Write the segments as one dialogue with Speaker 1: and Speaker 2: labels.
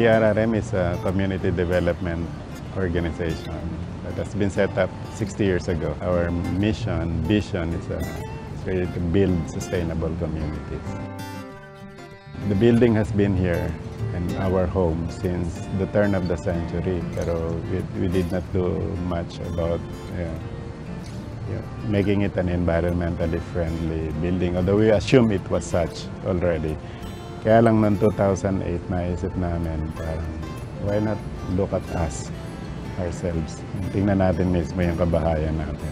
Speaker 1: PRRM is a community development organization that has been set up 60 years ago. Our mission, vision is really to build sustainable communities. The building has been here in our home since the turn of the century, pero we did not do much about making it an environmentally friendly building, although we assume it was such already. Kaya lang noong 2008, naisip namin, parang, why not look at us, ourselves? Tingnan natin mismo yung kabahayan natin.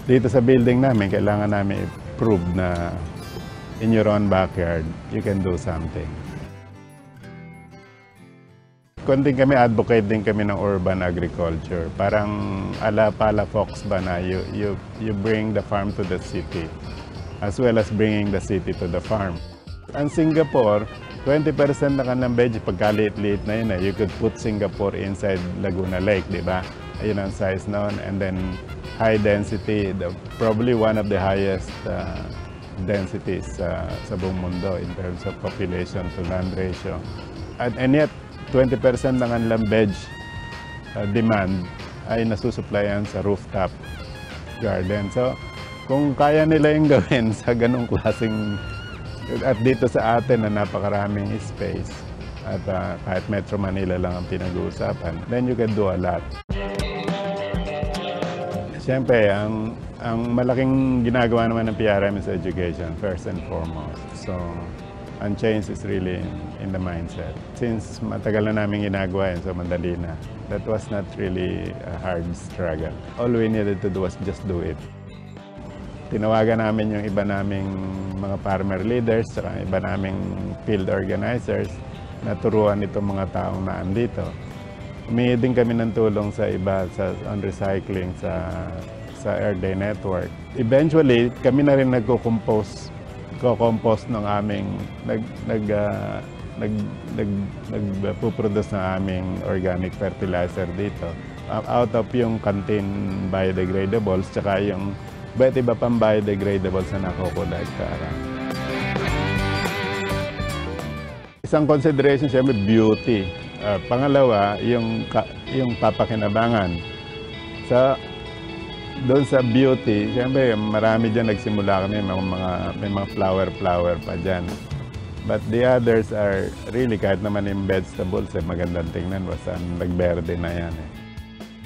Speaker 1: Dito sa building namin, kailangan namin i-prove na in your own backyard, you can do something. Konting kami, advocate din kami ng urban agriculture. Parang ala pala Fox ba na you bring the farm to the city as well as bringing the city to the farm. Ang Singapore, 20% na kanilang veggie, pagkaliit-liit na yun, you could put Singapore inside Laguna Lake, di ba? Ayun ang size noon. And then high density, probably one of the highest densities sa buong mundo in terms of population to land ratio. And yet, 20% ng kanilang veg demand ay nasusuplayan sa rooftop garden. So, kung kaya nila yung gawin sa ganong klaseng, at dito sa atin na napakaraming space, at kahit Metro Manila lang ang pinag-uusapan, then you can do a lot. Siyempre, ang malaking ginagawa naman ng PRRM is education, first and foremost. So, ang change is really in the mindset. Since matagal na namin ginagawa yun, so madali na. That was not really a hard struggle. All we needed to do was just do it. Tinawagan namin yung iba naming mga farmer leaders, saka iba naming field organizers na turuan itong mga taong naandito. Humingi din kami ng tulong sa iba on recycling sa Earth Day Network. Eventually, kami na rin nagko-compost ng aming nagpo-produce ng aming organic fertilizer dito. Out of yung canteen biodegradables, tsaka yung iba pang biodegradables na nakukolektaran. Isang consideration, siyempre, beauty. Pangalawa, yung papakinabangan. Doon sa beauty, siyempre, marami dyan nagsimula kami, may mga flower pa dyan. But the others are really, kahit naman yung vegetables, magandang tingnan, basta nagberde na yan.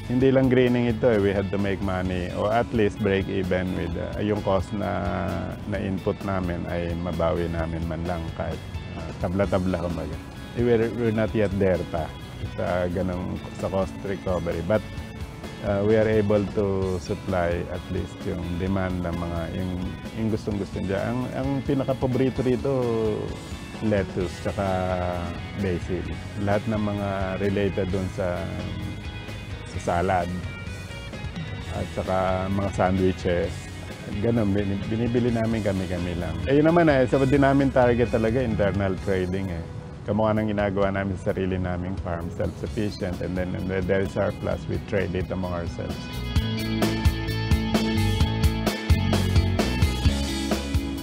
Speaker 1: Hindi lang greening ito, we had to make money or at least break even with yung cost na input namin ay mabawi namin man lang kahit tabla-tabla kumbaga. We're not yet there pa sa cost recovery, but we are able to supply at least yung demand ng mga yung gustong-gusto niya. Ang pinaka-paborito rito, lettuce tsaka basil. Lahat ng mga related dun sa salad at saka mga sandwiches. Ganun, binibili namin kami lang. Yun naman sabi din namin target talaga internal trading Kamukha nang ginagawa namin sa sarili naming farm, self-sufficient, and then there is surplus, we trade it among ourselves.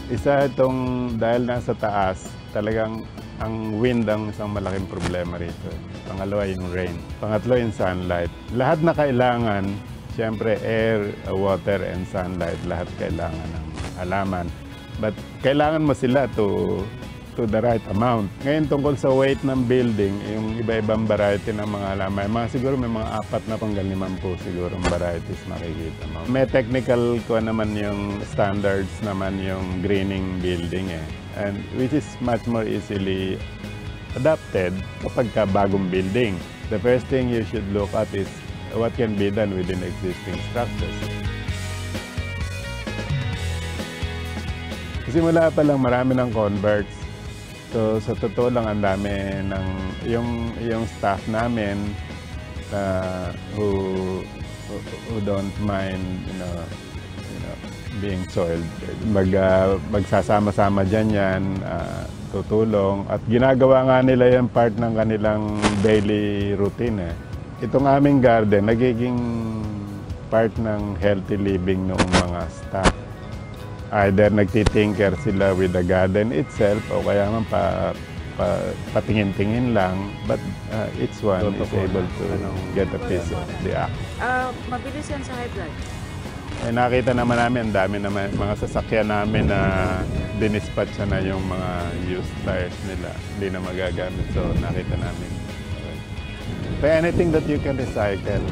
Speaker 1: Isa itong, dahil nasa taas, talagang ang wind ang isang malaking problema rito. Pangalawa yung rain. Pangatlo yung sunlight. Lahat na kailangan, siyempre air, water, and sunlight, lahat kailangan ng halaman. But kailangan mo sila to the right amount. Ngayon tungkol sa weight ng building, yung iba-ibang variety ng mga halaman, siguro may mga 4 na panggal 50 siguro varieties makikita mo. May technical ko naman yung standards naman yung greening building and which is much more easily adapted kapag bagong building. The first thing you should look at is what can be done within existing structures. Simula pa lang marami ng converts. So sa totoo lang ang dami ng yung staff namin who don't mind being soiled. Magsasama-sama yan, tutulong at ginagawa nga nila yung part ng kanilang daily routine Itong aming garden nagiging part ng healthy living ng mga staff. Either nagtitinker sila with the garden itself o kaya man patingin-tingin lang, but each one is able to get a piece of the act.
Speaker 2: Mabilis yan sa high blood.
Speaker 1: Nakita naman namin, ang dami naman mga sasakyan namin na dinispatch na yung mga used tires nila, hindi na magagamit. So nakita namin. But anything that you can recycle,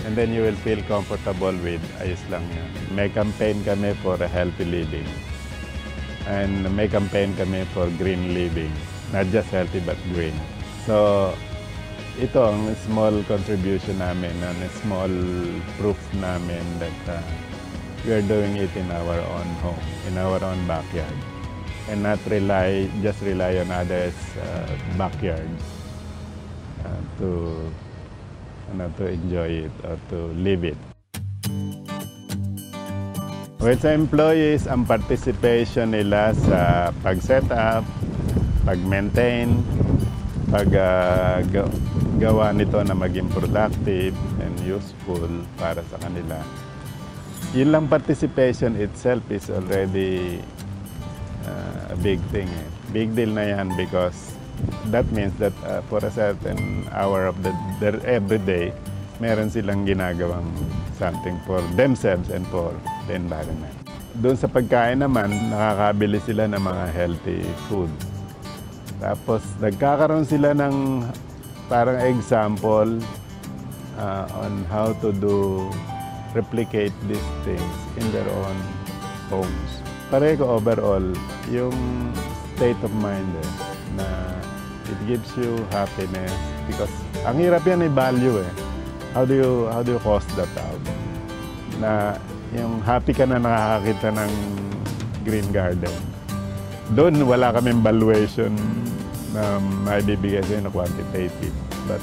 Speaker 1: and then you will feel comfortable with, ayos lang yan. May campaign kami for a healthy living. And may campaign kami for green living. Not just healthy but green. So, ito ang small contribution namin, and small proof namin that we are doing it in our own home, in our own backyard. And not just rely on others' backyards to enjoy it or to live it. With sa employees, ang participation nila sa pag-set up, pag-maintain, pag-gawa nito na maging productive and useful para sa kanila. Yun lang participation itself is already a big thing. Big deal na yan because that means that for a certain hour of their everyday, meron silang ginagawang something for themselves and for the environment. Doon sa pagkain naman, nakakabili sila ng mga healthy food. Tapos nagkakaroon sila ng parang example on how to replicate these things in their own homes. Pareho overall, yung state of mind na it gives you happiness because ang hirap yan i-value eh. How do you cost that out? Na yung happy ka na nakakakita ng green garden. Doon wala kaming valuation na maibibigay sa'yo na quantitative. But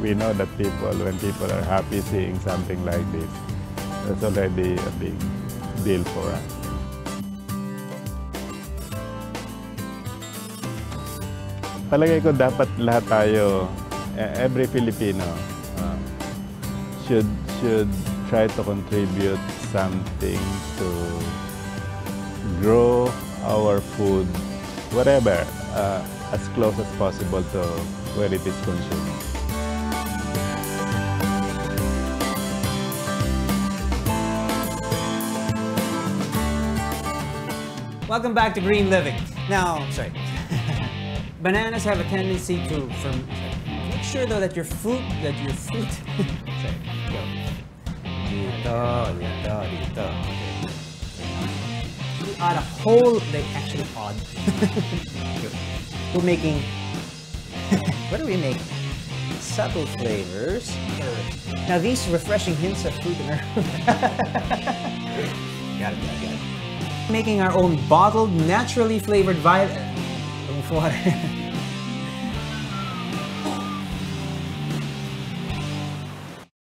Speaker 1: we know that when people are happy seeing something like this, that's already a big deal for us. Palagay ko dapat lahat tayo, every Filipino, should try to contribute something to grow our food, whatever, as close as possible to where it is consumed.
Speaker 3: Welcome back to Green Living. Now, sorry. Bananas have a tendency to make sure though that your fruit, sorry, go. Dito. We add a whole, they actually odd. We're making, what do we make? Subtle flavors. Now these refreshing hints of fruit and herb. Got it. Making our own bottled, naturally flavored water.